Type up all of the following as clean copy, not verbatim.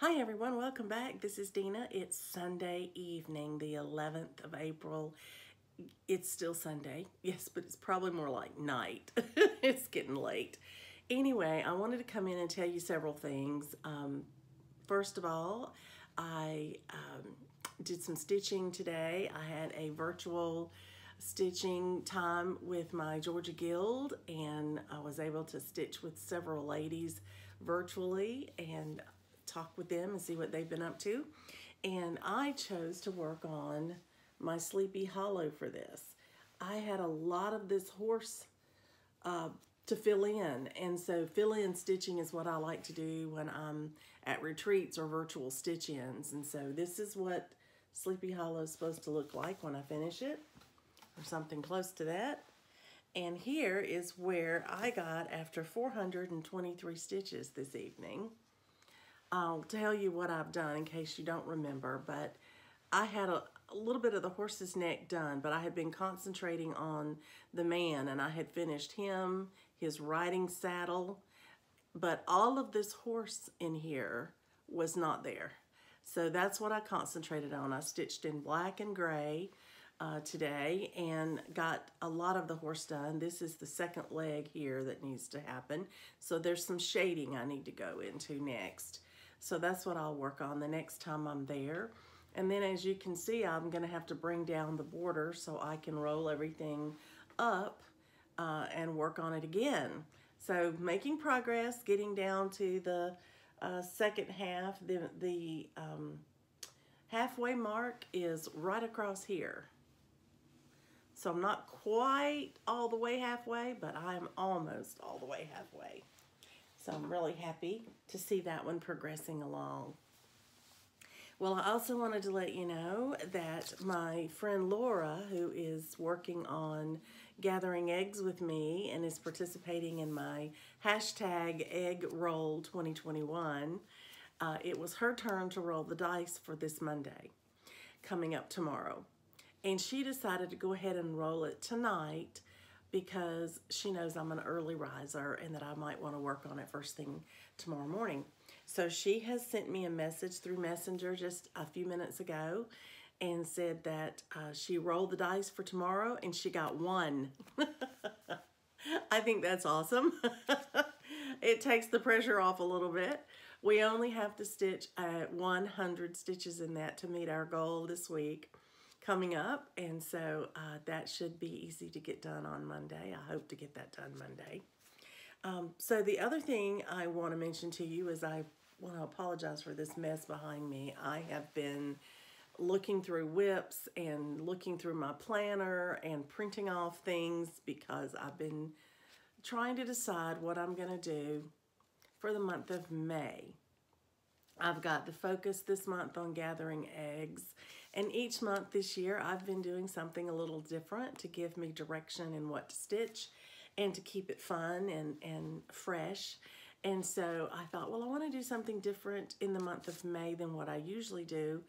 Hi everyone, welcome back. This is Dina. It's Sunday evening, the 11th of April. It's still Sunday, yes, but it's probably more like night. It's getting late. Anyway, I wanted to come in and tell you several things. First of all, I did some stitching today. I had a virtual stitching time with my Georgia Guild, and I was able to stitch with several ladies virtually and talk with them and see what they've been up to. And I chose to work on my Sleepy Hollow for this. I had a lot of this horse to fill in, and so fill-in stitching is what I like to do when I'm at retreats or virtual stitch-ins. And so this is what Sleepy Hollow is supposed to look like when I finish it, or something close to that. And here is where I got after 423 stitches this evening. I'll tell you what I've done in case you don't remember, but I had a little bit of the horse's neck done, but I had been concentrating on the man, and I had finished him, his riding saddle, but all of this horse in here was not there. So that's what I concentrated on. I stitched in black and gray today and got a lot of the horse done. This is the second leg here that needs to happen. So there's some shading I need to go into next. So that's what I'll work on the next time I'm there. And then as you can see, I'm gonna have to bring down the border so I can roll everything up and work on it again. So making progress, getting down to the second half. The halfway mark is right across here. So I'm not quite all the way halfway, but I'm almost all the way halfway. So I'm really happy to see that one progressing along. Well, I also wanted to let you know that my friend Laura, who is working on gathering eggs with me and is participating in my hashtag egg roll 2021, it was her turn to roll the dice for this Monday, coming up tomorrow. And she decided to go ahead and roll it tonight because she knows I'm an early riser and that I might want to work on it first thing tomorrow morning. So she has sent me a message through Messenger just a few minutes ago and said that she rolled the dice for tomorrow and she got 1. I think that's awesome. It takes the pressure off a little bit. We only have to stitch 100 stitches in that to meet our goal this week coming up, and so that should be easy to get done on Monday. I hope to get that done Monday. So the other thing I want to mention to you is I want to apologize for this mess behind me. I have been looking through whips and looking through my planner and printing off things because I've been trying to decide what I'm going to do for the month of May. I've got the focus this month on gathering eggs, and each month this year I've been doing something a little different to give me direction in what to stitch and to keep it fun and fresh. And so I thought, well, I want to do something different in the month of May than what I usually do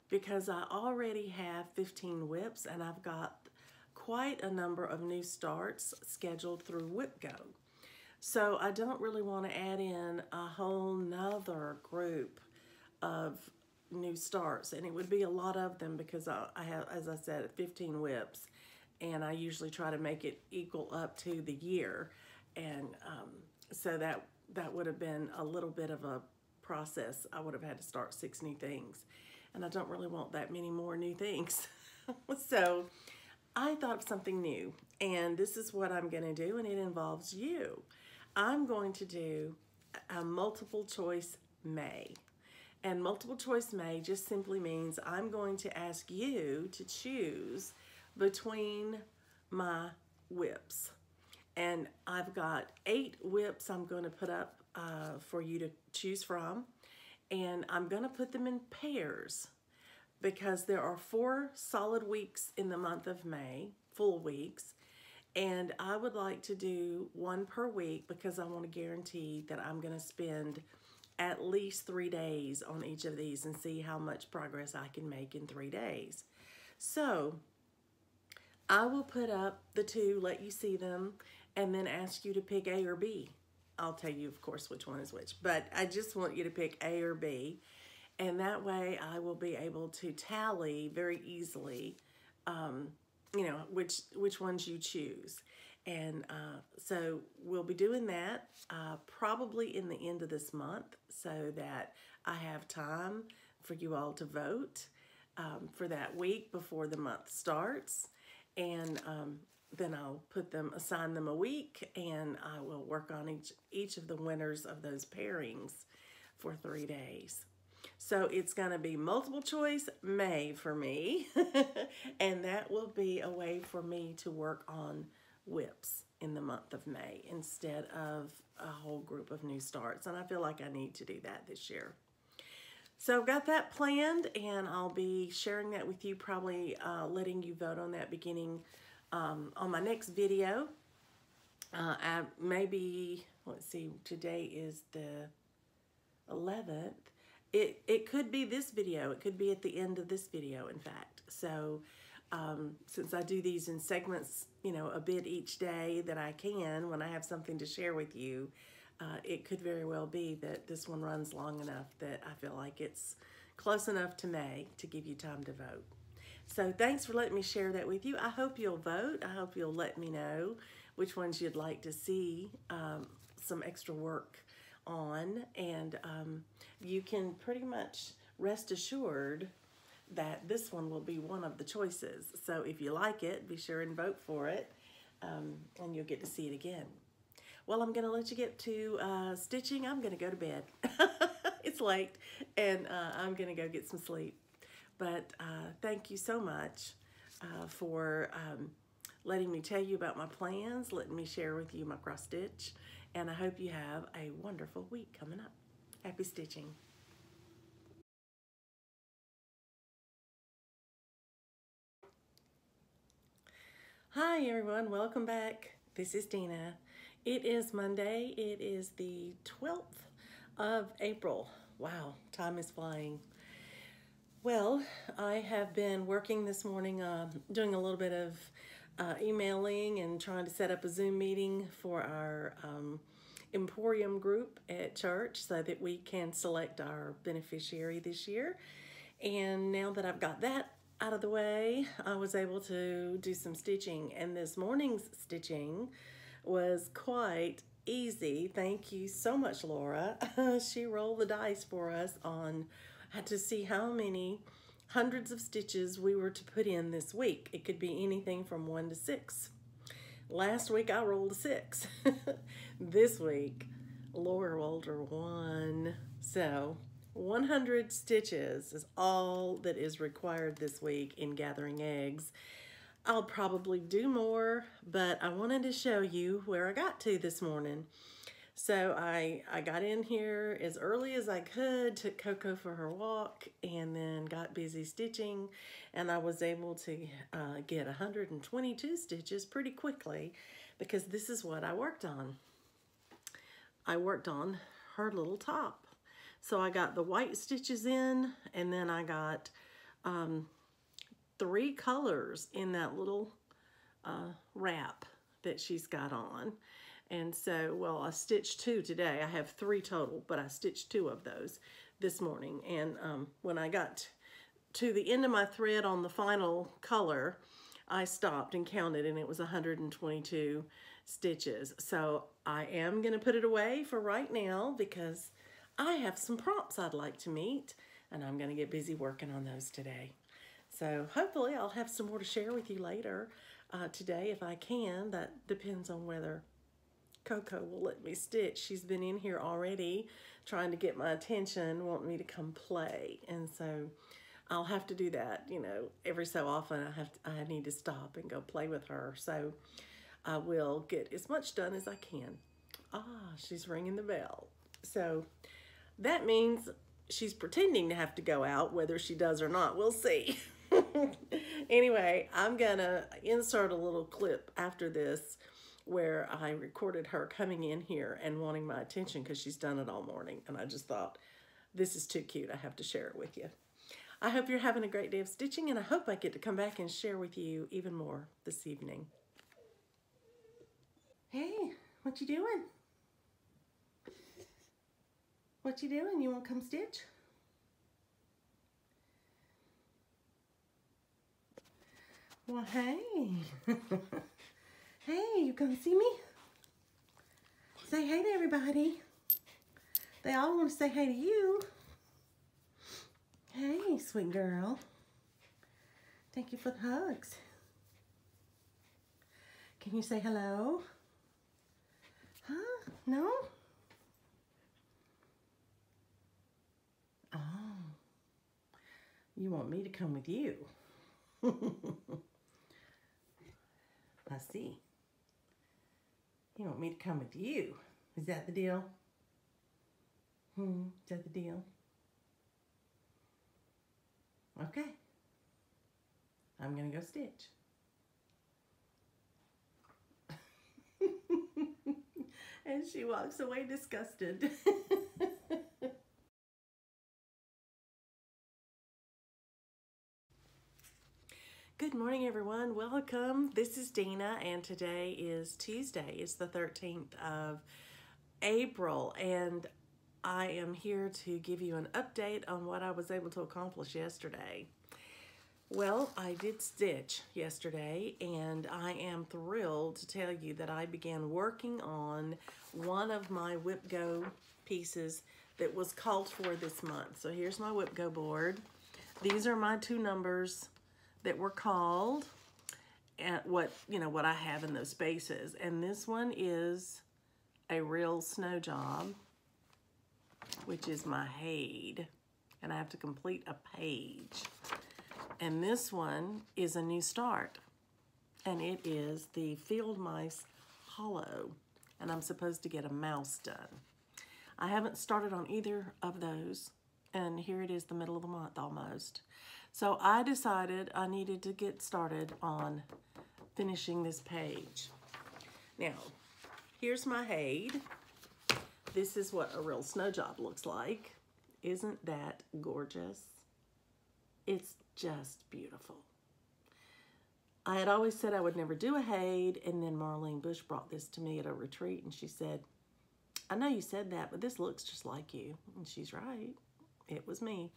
because I already have 15 whips and I've got quite a number of new starts scheduled through WhipGo. So I don't really want to add in a whole nother group of new starts, and it would be a lot of them because I have, as I said, 15 whips, and I usually try to make it equal up to the year, and so that would have been a little bit of a process. I would have had to start 6 new things, and I don't really want that many more new things. So I thought of something new, and this is what I'm going to do, and it involves you. I'm going to do a multiple choice May. And multiple choice May just simply means I'm going to ask you to choose between my whips. And I've got 8 whips I'm going to put up for you to choose from. And I'm going to put them in pairs because there are 4 solid weeks in the month of May, full weeks. And I would like to do 1 per week because I want to guarantee that I'm going to spend at least 3 days on each of these and see how much progress I can make in 3 days. So I will put up the 2, let you see them, and then ask you to pick A or B. I'll tell you, of course, which one is which. But I just want you to pick A or B. And that way I will be able to tally very easily, you know, which ones you choose. And so we'll be doing that probably in the end of this month so that I have time for you all to vote for that week before the month starts. And then I'll assign them a week, and I will work on each of the winners of those pairings for 3 days. So it's going to be multiple choice May for me, and that will be a way for me to work on whips in the month of May instead of a whole group of new starts, and I feel like I need to do that this year. So I've got that planned, and I'll be sharing that with you, probably letting you vote on that beginning on my next video. Maybe, let's see, today is the 11th. It could be this video. It could be at the end of this video, in fact. So since I do these in segments, you know, a bit each day that I can, when I have something to share with you, it could very well be that this one runs long enough that I feel like it's close enough to May to give you time to vote. So thanks for letting me share that with you. I hope you'll vote. I hope you'll let me know which ones you'd like to see some extra work on, and you can pretty much rest assured that this one will be one of the choices. So if you like it, be sure and vote for it, and you'll get to see it again. Well, I'm going to let you get to stitching. I'm going to go to bed. It's late, and I'm going to go get some sleep. But thank you so much for letting me tell you about my plans, letting me share with you my cross stitch, and I hope you have a wonderful week coming up. Happy stitching. Hi everyone, welcome back. This is Dina. It is Monday. It is the 12th of April. Wow, time is flying. Well, I have been working this morning, doing a little bit of emailing and trying to set up a Zoom meeting for our Emporium group at church so that we can select our beneficiary this year. And now that I've got that out of the way, I was able to do some stitching, and this morning's stitching was quite easy. Thank you so much, Laura. She rolled the dice for us on to see how many hundreds of stitches we were to put in this week. It could be anything from 1 to 6. Last week I rolled a 6. This week Laura rolled her 1. So 100 stitches is all that is required this week in gathering eggs. I'll probably do more, but I wanted to show you where I got to this morning. So I got in here as early as I could, took Coco for her walk, and then got busy stitching, and I was able to get 122 stitches pretty quickly because this is what I worked on. I worked on her little top. So I got the white stitches in, and then I got 3 colors in that little wrap that she's got on. And so, well, I stitched 2 today. I have 3 total, but I stitched 2 of those this morning. And when I got to the end of my thread on the final color, I stopped and counted, and it was 122 stitches. So I am going to put it away for right now because I have some prompts I'd like to meet, and I'm going to get busy working on those today. So hopefully I'll have some more to share with you later today if I can. That depends on whether Coco will let me stitch. She's been in here already trying to get my attention, wanting me to come play. And so I'll have to do that, you know, every so often. I need to stop and go play with her. So I will get as much done as I can. Ah, she's ringing the bell. So that means she's pretending to have to go out, whether she does or not. We'll see. Anyway, I'm gonna insert a little clip after this where I recorded her coming in here and wanting my attention because she's done it all morning. And I just thought, this is too cute. I have to share it with you. I hope you're having a great day of stitching, and I hope I get to come back and share with you even more this evening. Hey, what you doing? What you doing? You want to come stitch? Well, hey. Hey, you come see me? Say hey to everybody. They all want to say hey to you. Hey, sweet girl. Thank you for the hugs. Can you say hello? Huh? No? Oh. You want me to come with you? I see. You want me to come with you? Is that the deal? Is that the deal? Okay. I'm gonna go stitch. And she walks away disgusted. Good morning, everyone. Welcome. This is Dina, and today is Tuesday. It's the 13th of April, and I am here to give you an update on what I was able to accomplish yesterday. Well, I did stitch yesterday, and I am thrilled to tell you that I began working on one of my Whip Go pieces that was called for this month. So here's my Whip Go board. These are my two numbers that were called and what I have in those spaces. And this one is a real snow job, which is my Haid, and I have to complete a page. And this one is a new start, and it is the Field Mice Hollow, and I'm supposed to get a mouse done. I haven't started on either of those, and here it is, the middle of the month almost. So I decided I needed to get started on finishing this page. Now, here's my Haid. This is what a real snow job looks like. Isn't that gorgeous? It's just beautiful. I had always said I would never do a Haid, and then Marlene Bush brought this to me at a retreat, and she said, I know you said that, but this looks just like you. And she's right. It was me.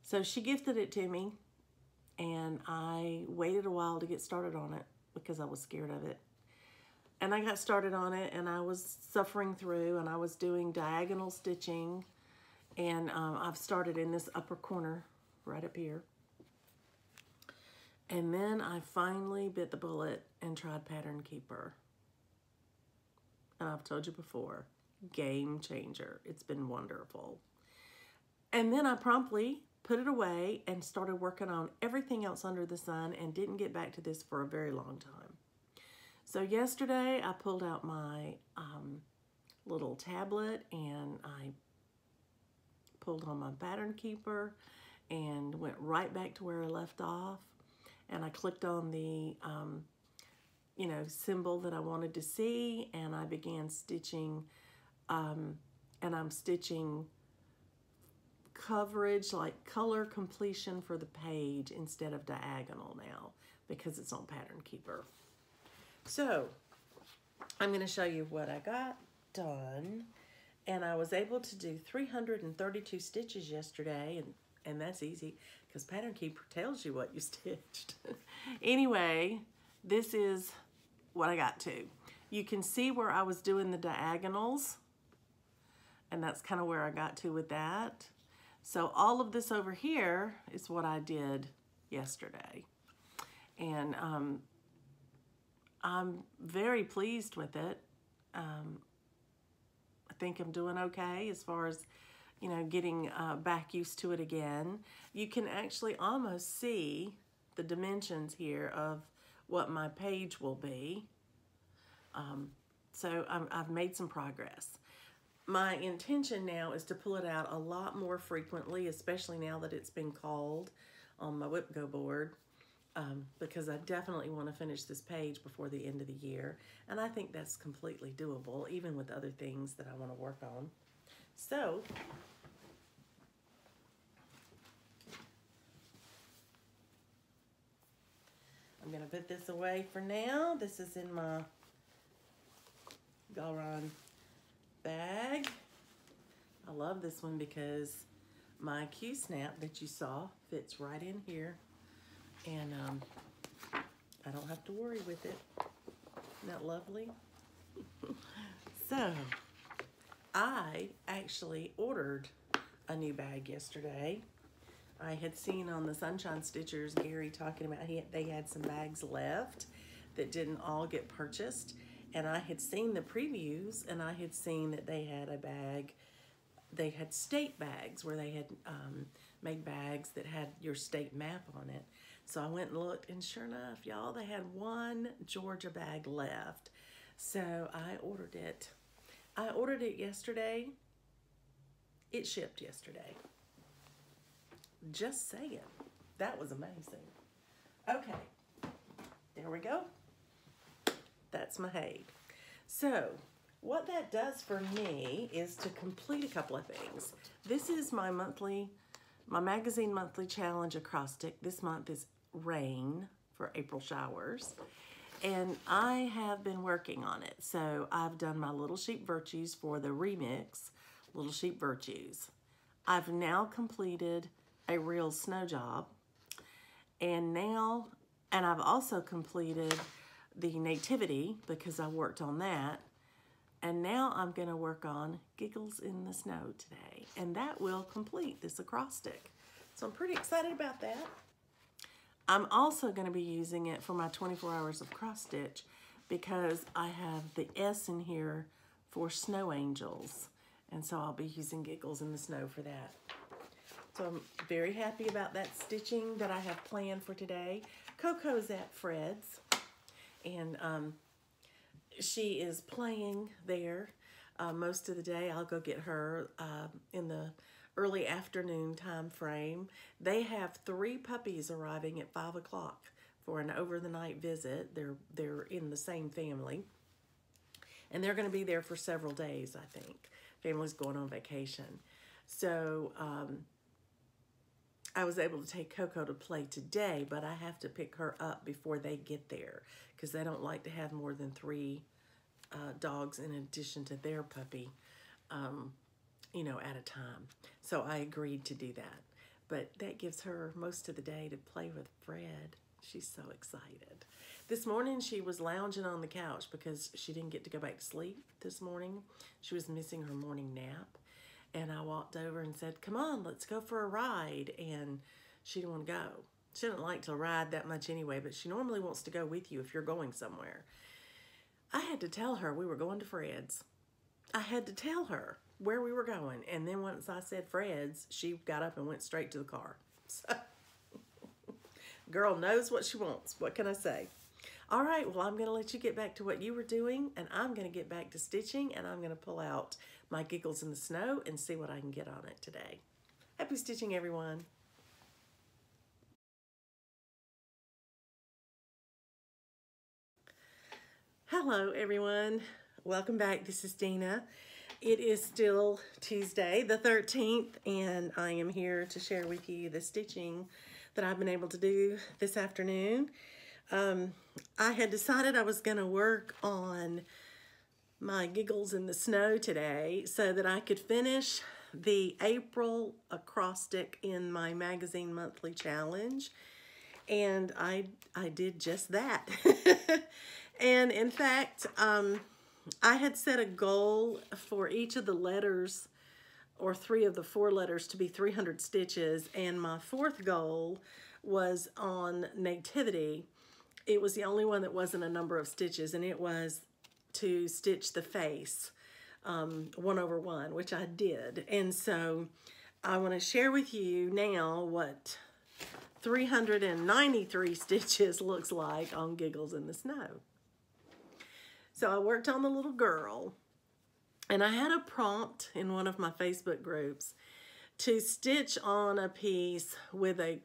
So she gifted it to me, and I waited a while to get started on it because I was scared of it. And I got started on it, and I was suffering through, and I was doing diagonal stitching, and I've started in this upper corner right up here. And then I finally bit the bullet and tried Pattern Keeper. And I've told you before, game changer. It's been wonderful. And then I promptly put it away and started working on everything else under the sun and didn't get back to this for a very long time. So yesterday I pulled out my little tablet and I pulled on my Pattern Keeper and went right back to where I left off. And I clicked on the symbol that I wanted to see, and I began stitching, and I'm stitching coverage, like color completion for the page instead of diagonal now because it's on Pattern Keeper. So I'm going to show you what I got done, and I was able to do 332 stitches yesterday, and that's easy because Pattern Keeper tells you what you stitched. Anyway, this is what I got to. You can see where I was doing the diagonals, and that's kind of where I got to with that. So all of this over here is what I did yesterday. And I'm very pleased with it. I think I'm doing okay as far as, getting back used to it again. You can actually almost see the dimensions here of what my page will be. So I've made some progress. My intention now is to pull it out a lot more frequently, especially now that it's been called on my Whip Go board, because I definitely want to finish this page before the end of the year. And I think that's completely doable, even with other things that I want to work on. So I'm going to put this away for now. This is in my Galron bag. I love this one because my Q-snap that you saw fits right in here, and I don't have to worry with it. Isn't that lovely? So, I actually ordered a new bag yesterday. I had seen on the Sunshine Stitchers, Gary talking about they had some bags left that didn't all get purchased. And I had seen the previews, and I had seen that they had a bag. They had state bags where they had made bags that had your state map on it. So I went and looked, and sure enough, y'all, they had one Georgia bag left. So I ordered it. I ordered it yesterday. It shipped yesterday. Just saying. That was amazing. Okay. There we go. That's my Haid. So, what that does for me is to complete a couple of things. This is my magazine monthly challenge acrostic. This month is rain for April showers. And I have been working on it. So, I've done my Little Sheep Virtues for the remix, Little Sheep Virtues. I've now completed a real snow job. And I've also completed the nativity because I worked on that. And now I'm going to work on Giggles in the Snow today. And that will complete this acrostic. So I'm pretty excited about that. I'm also going to be using it for my 24 hours of cross stitch because I have the S in here for snow angels. And so I'll be using Giggles in the Snow for that. So I'm very happy about that stitching that I have planned for today. Coco's at Fred's. And she is playing there most of the day. I'll go get her in the early afternoon time frame. They have 3 puppies arriving at 5 o'clock for an over-the-night visit. They're in the same family. And they're going to be there for several days, I think. Family's going on vacation. So I was able to take Coco to play today, but I have to pick her up before they get there because they don't like to have more than 3 dogs in addition to their puppy, you know, at a time. So I agreed to do that. But that gives her most of the day to play with Fred. She's so excited. This morning she was lounging on the couch because she didn't get to go back to sleep this morning. She was missing her morning nap. And I walked over and said, come on, let's go for a ride. And she didn't want to go. She didn't like to ride that much anyway, but she normally wants to go with you if you're going somewhere. I had to tell her we were going to Fred's. I had to tell her where we were going. And then once I said Fred's, she got up and went straight to the car. So, girl knows what she wants. What can I say? All right, well, I'm going to let you get back to what you were doing, and I'm going to get back to stitching, and I'm going to pull out my Giggles in the Snow and see what I can get on it today. Happy stitching, everyone. Hello, everyone. Welcome back. This is Dina. It is still Tuesday, the 13th, and I am here to share with you the stitching that I've been able to do this afternoon. I had decided I was going to work on my Giggles in the Snow today so that I could finish the April acrostic in my magazine monthly challenge, and I did just that. And in fact, I had set a goal for each of the letters, or 3 of the 4 letters, to be 300 stitches, and my 4th goal was on nativity. It was the only one that wasn't a number of stitches, and it was to stitch the face 1 over 1, which I did. And so I want to share with you now what 393 stitches looks like on Giggles in the Snow. So I worked on the little girl, and I had a prompt in one of my Facebook groups to stitch on a piece with a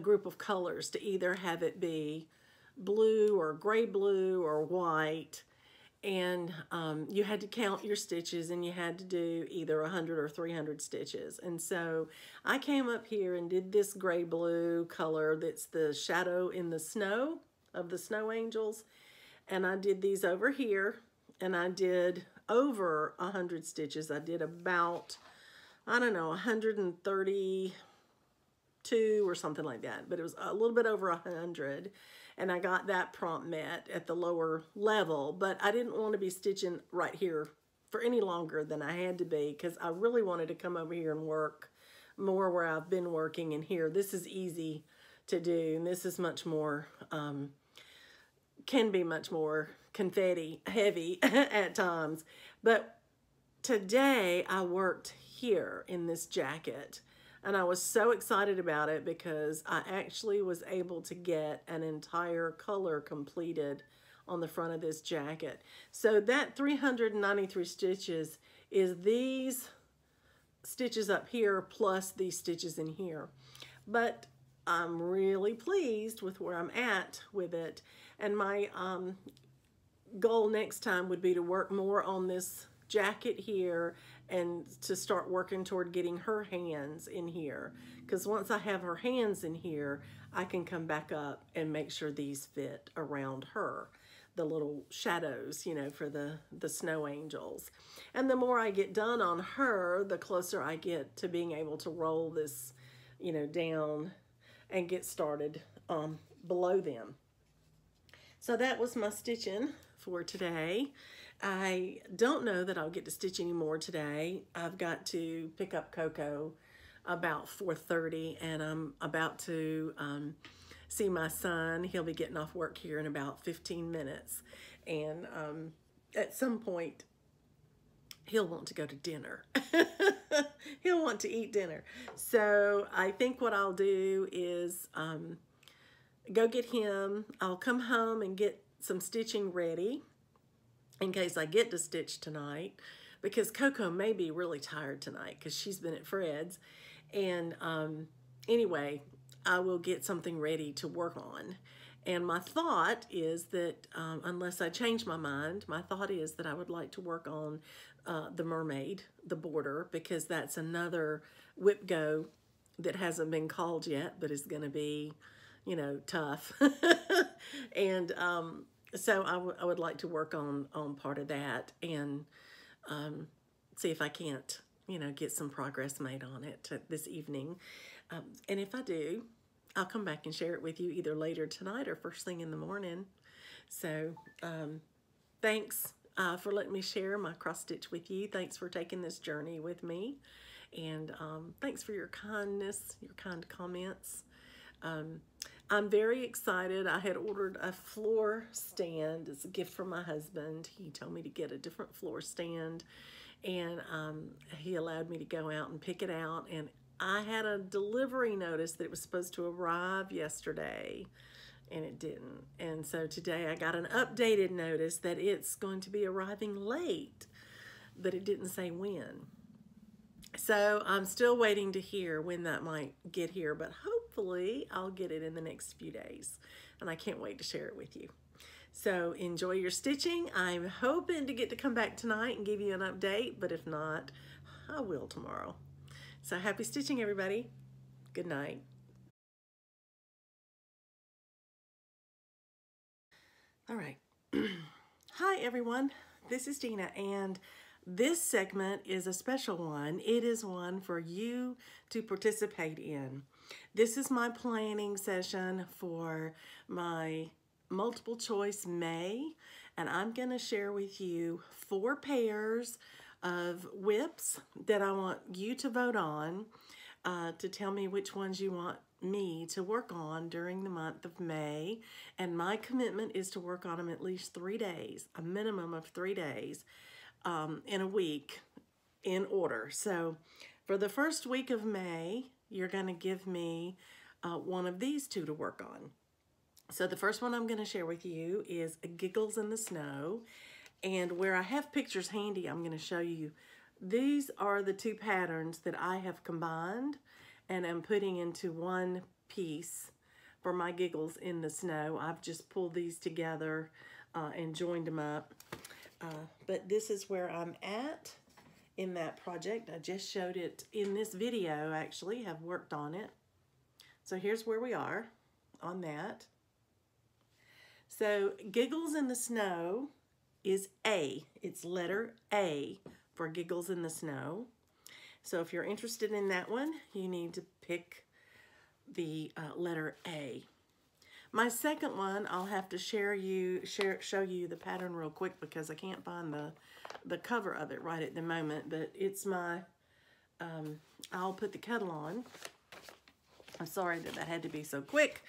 group of colors, to either have it be blue or gray blue or white, and you had to count your stitches, and you had to do either 100 or 300 stitches. And so I came up here and did this gray blue color that's the shadow in the snow of the snow angels, and I did these over here, and I did over 100 stitches. I did about, I don't know, 132 or something like that, but it was a little bit over 100, and I got that prompt met at the lower level, but I didn't want to be stitching right here for any longer than I had to be, because I really wanted to come over here and work more where I've been working. And here, this is easy to do, and this is much more, can be much more confetti heavy at times. But today I worked here in this jacket, and I was so excited about it because I actually was able to get an entire color completed on the front of this jacket. So that 393 stitches is these stitches up here plus these stitches in here. But I'm really pleased with where I'm at with it. And my goal next time would be to work more on this jacket here and to start working toward getting her hands in here. Because once I have her hands in here, I can come back up and make sure these fit around her. The little shadows, you know, for the snow angels. And the more I get done on her, the closer I get to being able to roll this, you know, down and get started below them. So that was my stitching for today. I don't know that I'll get to stitch anymore today. I've got to pick up Coco about 4:30, and I'm about to see my son. He'll be getting off work here in about 15 minutes. And at some point, he'll want to go to dinner. He'll want to eat dinner. So I think what I'll do is go get him. I'll come home and get some stitching ready in case I get to stitch tonight, because Coco may be really tired tonight because she's been at Fred's. And anyway, I will get something ready to work on. And my thought is that, unless I change my mind, my thought is that I would like to work on the Mermaid, the border, because that's another whip go that hasn't been called yet, but is going to be, you know, tough. And so I would like to work on part of that and see if I can't, you know, get some progress made on it this evening. And if I do, I'll come back and share it with you either later tonight or first thing in the morning. So thanks for letting me share my cross stitch with you. Thanks for taking this journey with me. And thanks for your kindness, your kind comments. I'm very excited. I had ordered a floor stand as a gift from my husband. He told me to get a different floor stand, and he allowed me to go out and pick it out. And I had a delivery notice that it was supposed to arrive yesterday, and it didn't. And so today I got an updated notice that it's going to be arriving late, but it didn't say when. So I'm still waiting to hear when that might get here, but hopefully I'll get it in the next few days, and I can't wait to share it with you. So enjoy your stitching. I'm hoping to get to come back tonight and give you an update, but if not, I will tomorrow. So happy stitching, everybody. Good night. All right. Hi, everyone. This is Dina, and this segment is a special one. It is one for you to participate in. This is my planning session for my multiple choice May, and I'm going to share with you 4 pairs of whips that I want you to vote on to tell me which ones you want me to work on during the month of May. And my commitment is to work on them at least 3 days, a minimum of 3 days in a week in order. So for the first week of May, you're going to give me one of these 2 to work on. So the first one I'm going to share with you is Giggles in the Snow. And where I have pictures handy, I'm going to show you. These are the 2 patterns that I have combined and I'm putting into one piece for my Giggles in the Snow. I've just pulled these together and joined them up. But this is where I'm at in that project. I just showed it in this video, actually, have worked on it. So here's where we are on that. So Giggles in the Snow is A. It's letter A for Giggles in the Snow. So if you're interested in that one, you need to pick the letter A. My second one, I'll have to show you the pattern real quick because I can't find the cover of it right at the moment, but it's my, I'll put the kettle on. I'm sorry that had to be so quick,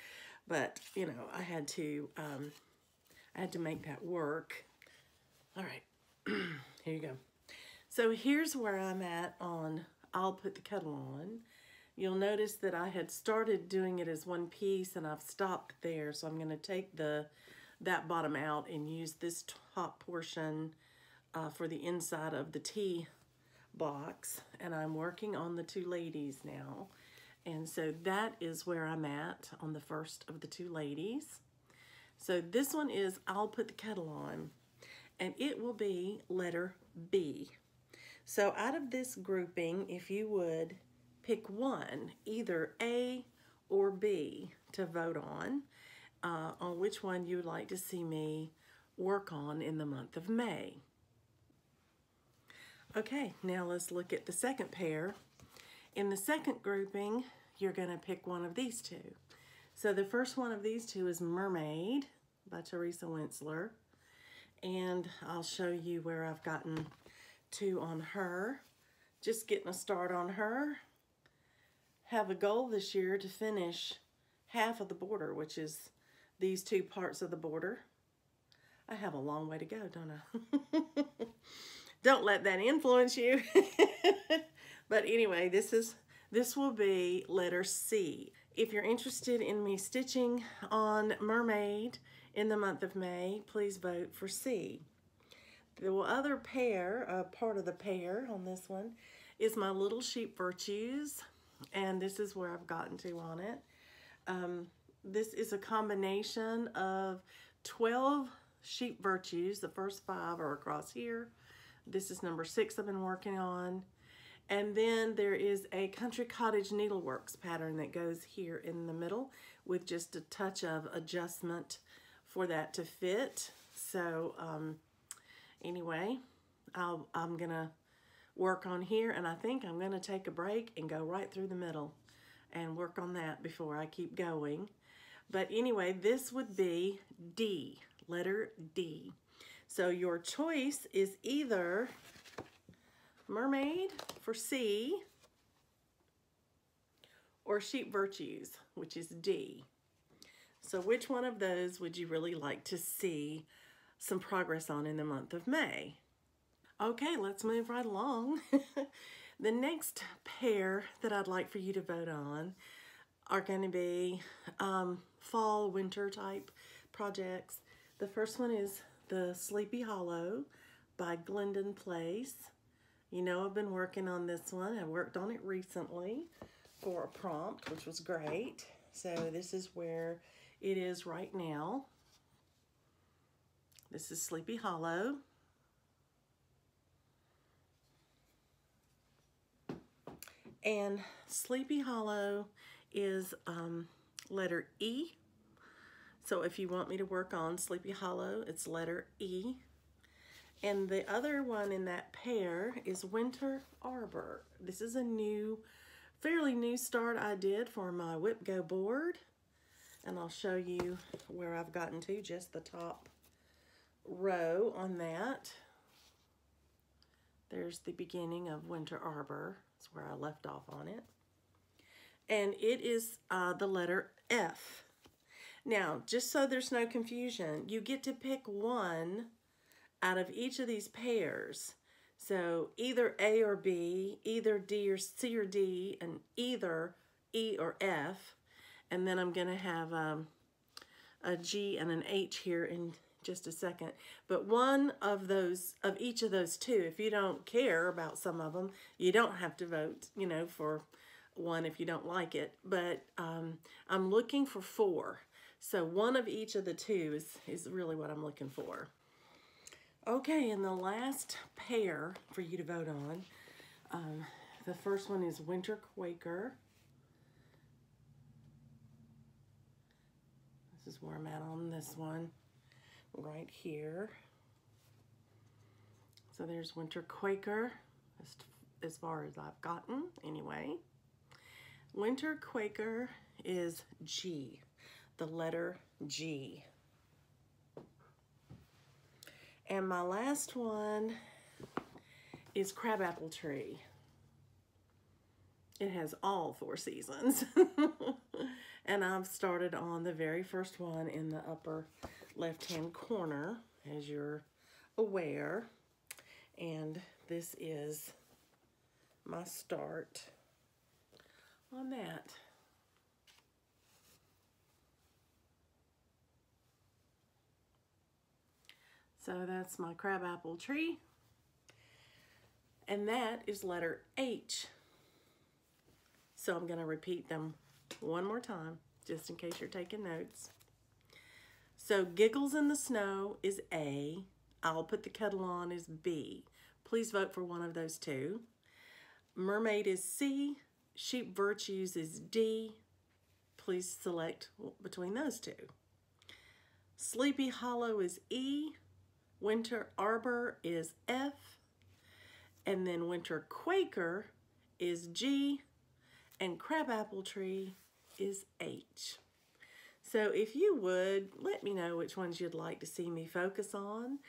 but you know, I had to make that work. All right, here you go. So here's where I'm at on I'll put the kettle on. You'll notice that I had started doing it as one piece and I've stopped there. So I'm going to take that bottom out and use this top portion for the inside of the tea box. And I'm working on the two ladies now. And so that is where I'm at on the first of the two ladies. So this one is I'll put the kettle on, and it will be letter B. So out of this grouping, if you would pick one, either A or B, to vote on which one you would like to see me work on in the month of May. Okay, now let's look at the second pair. In the second grouping, you're going to pick one of these two. So the first one of these two is Mermaid by Teresa Winslower. And I'll show you where I've gotten to on her. Just getting a start on her. Have a goal this year to finish half of the border, which is these two parts of the border. I have a long way to go, don't I? Don't let that influence you. But anyway, this will be letter C. If you're interested in me stitching on Mermaid in the month of May, please vote for C. The other pair, part of the pair on this one, is my Little Sheep Virtues, and this is where I've gotten to on it. This is a combination of 12 sheep virtues. The first 5 are across here. This is number 6 I've been working on. And then there is a Country Cottage Needleworks pattern that goes here in the middle with just a touch of adjustment for that to fit. So anyway, I'm gonna work on here, and I think I'm gonna take a break and go right through the middle and work on that before I keep going. But anyway, this would be D, letter D. So your choice is either Mermaid for C or Sheep Virtues, which is D. So which one of those would you really like to see some progress on in the month of May? Okay, let's move right along. The next pair that I'd like for you to vote on are going to be fall, winter type projects. The first one is the Sleepy Hollow by Glendon Place. You know I've been working on this one. I worked on it recently for a prompt, which was great. So this is where it is right now. This is Sleepy Hollow. And Sleepy Hollow is letter E. So if you want me to work on Sleepy Hollow, it's letter E. And the other one in that pair is Winter Arbor. This is a fairly new start I did for my Whip Go board. And I'll show you where I've gotten to, just the top row on that. There's the beginning of Winter Arbor. That's where I left off on it. And it is the letter F. Now, just so there's no confusion, you get to pick one out of each of these pairs. So either A or B, either D or C or D, and either E or F. And then I'm going to have a G and an H here in just a second. But one of those, of each of those two, if you don't care about some of them, you don't have to vote, you know, for one if you don't like it. But I'm looking for 4. So one of each of the two is really what I'm looking for. Okay, and the last pair for you to vote on, the first one is Winter Quaker. This is where I'm at on this one, right here. So there's Winter Quaker, as far as I've gotten anyway. Winter Quaker is G, the letter G. And my last one is Crabapple Tree. It has all 4 seasons. And I've started on the very first one in the upper left-hand corner, as you're aware. And this is my start on that. So that's my crabapple tree. And that is letter H. So I'm going to repeat them one more time, just in case you're taking notes. So Giggles in the Snow is A. I'll put the kettle on is B. Please vote for one of those two. Mermaid is C. Sheep Virtues is D. Please select between those two. Sleepy Hollow is E. Winter Arbor is F. And then Winter Quaker is G. And Crabapple Tree is H. So if you would, let me know which ones you'd like to see me focus on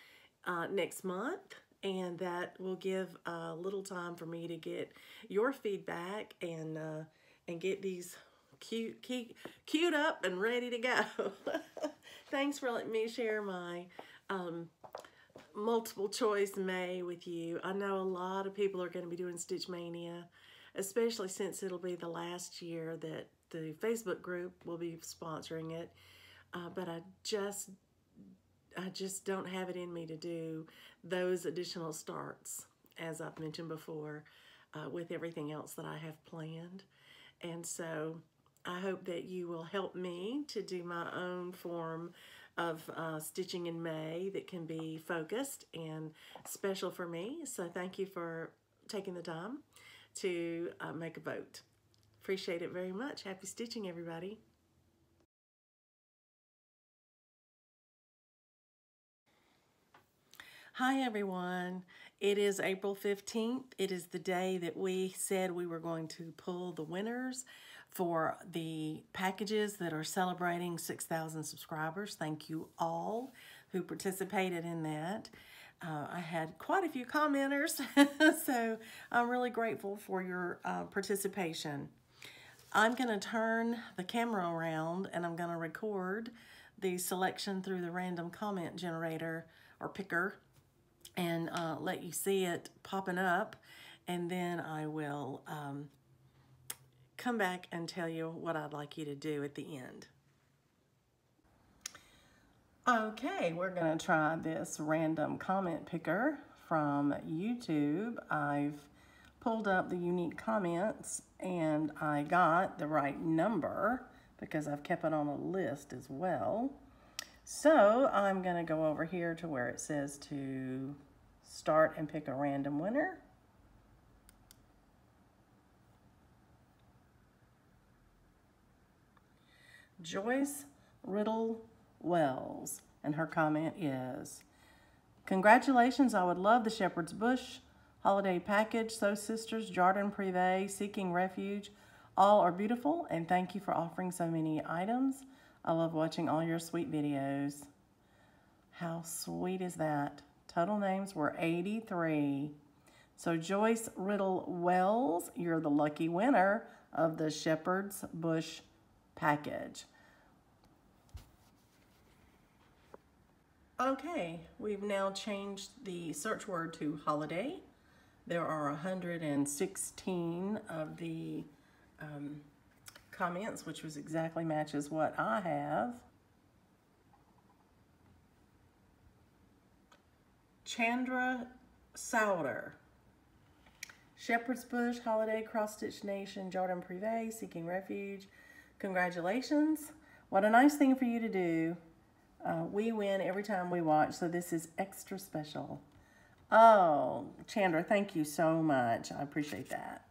next month. And that will give a little time for me to get your feedback and get these queued up and ready to go. Thanks for letting me share my multiple choice May with you. I know a lot of people are going to be doing Stitch Mania, especially since it'll be the last year that the Facebook group will be sponsoring it. But I just don't have it in me to do those additional starts, as I've mentioned before, with everything else that I have planned. And so I hope that you will help me to do my own form of stitching in May that can be focused and special for me. So thank you for taking the time to make a vote. Appreciate it very much. Happy stitching, everybody. Hi, everyone. It is April 15th. It is the day that we said we were going to pull the winners for the packages that are celebrating 6,000 subscribers. Thank you all who participated in that. I had quite a few commenters, so I'm really grateful for your participation. I'm going to turn the camera around and I'm going to record the selection through the random comment generator or picker and let you see it popping up, and then I will come back and tell you what I'd like you to do at the end. Okay, we're going to try this random comment picker from YouTube. I've pulled up the unique comments and I got the right number because I've kept it on a list as well. So I'm going to go over here to where it says to start and pick a random winner. Joyce Riddle Wells, and her comment is, congratulations, I would love the Shepherd's Bush holiday package. So Sisters, Jardin Privé, Seeking Refuge, all are beautiful, and thank you for offering so many items. I love watching all your sweet videos. How sweet is that? Total names were 83. So Joyce Riddle Wells, you're the lucky winner of the Shepherd's Bush package. Okay, we've now changed the search word to holiday. There are 116 of the comments, which was exactly matches what I have. Chandra Souter, Shepherd's Bush, Holiday, Cross Stitch Nation, Jardin Privé, Seeking Refuge. Congratulations. What a nice thing for you to do. We win every time we watch, so this is extra special. Oh, Chandra, thank you so much. I appreciate that.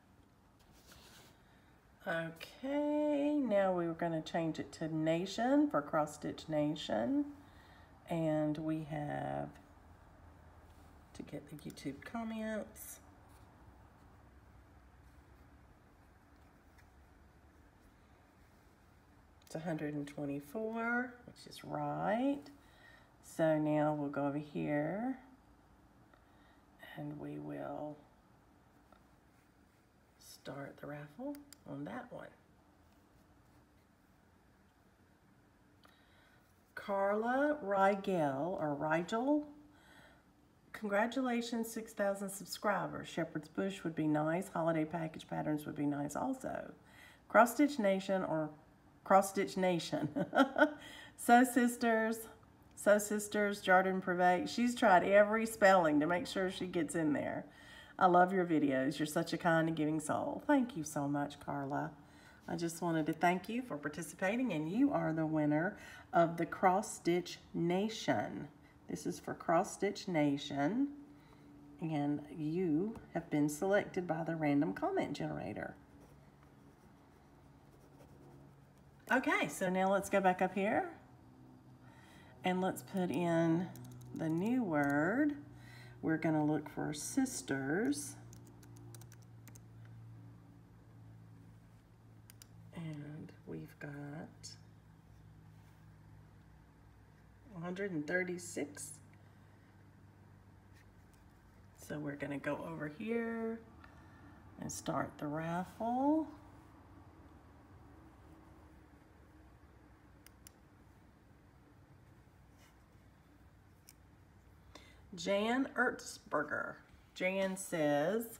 Okay, now we're going to change it to Nation for Cross Stitch Nation. And we have to get the YouTube comments. It's 124, which is right. So now we'll go over here and we will start the raffle on that one. Carla Rigel, or Rigel, congratulations, 6,000 subscribers. Shepherd's Bush would be nice. Holiday package patterns would be nice also. Cross Stitch Nation, or Cross Stitch Nation. So Sisters, Jardin Privé. She's tried every spelling to make sure she gets in there. I love your videos. You're such a kind and giving soul. Thank you so much, Carla. I just wanted to thank you for participating, and you are the winner of the Cross Stitch Nation. This is for Cross Stitch Nation, and you have been selected by the random comment generator. Okay, so now let's go back up here and let's put in the new word. We're going to look for sisters. And we've got 136. So we're going to go over here and start the raffle. Jan Ertzberger. Jan says,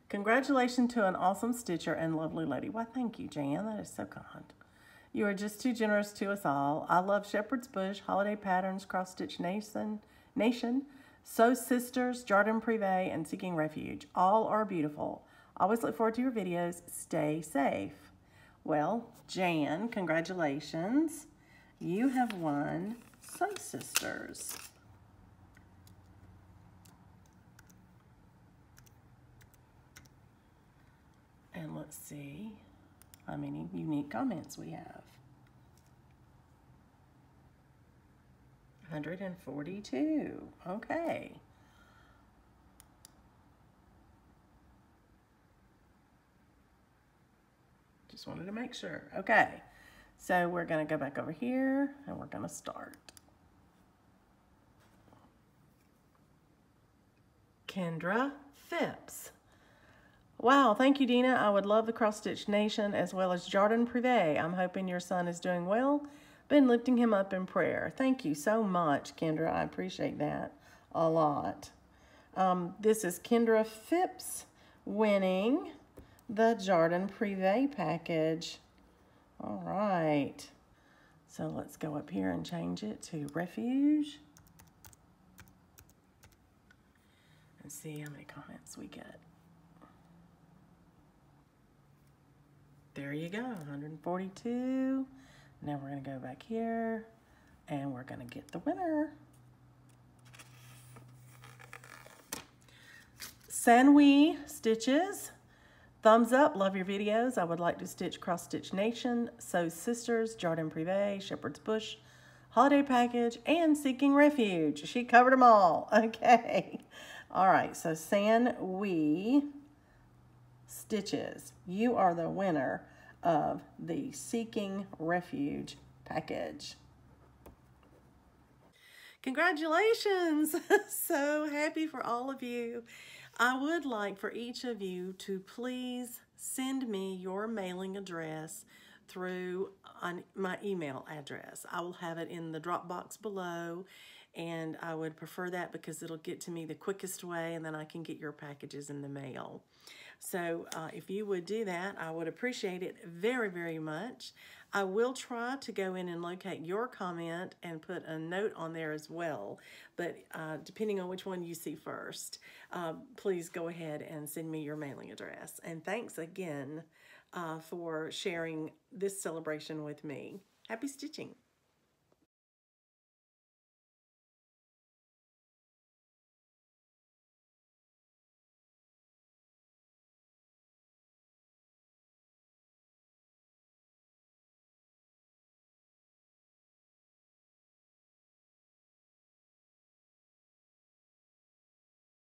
congratulations to an awesome stitcher and lovely lady. Why, thank you, Jan. That is so kind. You are just too generous to us all. I love Shepherd's Bush, Holiday Patterns, Cross Stitch Nation, So Sisters, Jardin Privé, and Seeking Refuge. All are beautiful. Always look forward to your videos. Stay safe. Well, Jan, congratulations. You have won So Sisters. And let's see how many unique comments we have. 142. Okay. Just wanted to make sure. Okay. So we're going to go back over here and we're going to start. Kendra Phipps. Wow, thank you, Dina. I would love the Cross Stitch Nation as well as Jardin Privé. I'm hoping your son is doing well. Been lifting him up in prayer. Thank you so much, Kendra. I appreciate that a lot. This is Kendra Phipps winning the Jardin Privé package. All right. So let's go up here and change it to Refuge. And see how many comments we get. There you go, 142. Now we're going to go back here and we're going to get the winner. Sanwi Stitches. Thumbs up, love your videos. I would like to stitch Cross Stitch Nation, So Sisters, Jardin Privé, Shepherd's Bush, Holiday Package, and Seeking Refuge. She covered them all. Okay. All right, so Sanwi Stitches, you are the winner of the Seeking Refuge package. Congratulations! So happy for all of you. I would like for each of you to please send me your mailing address through my email address. I will have it in the Dropbox below, and I would prefer that because it'll get to me the quickest way, and then I can get your packages in the mail. So if you would do that, I would appreciate it very, very much. I will try to go in and locate your comment and put a note on there as well. But depending on which one you see first, please go ahead and send me your mailing address. And thanks again for sharing this celebration with me. Happy stitching.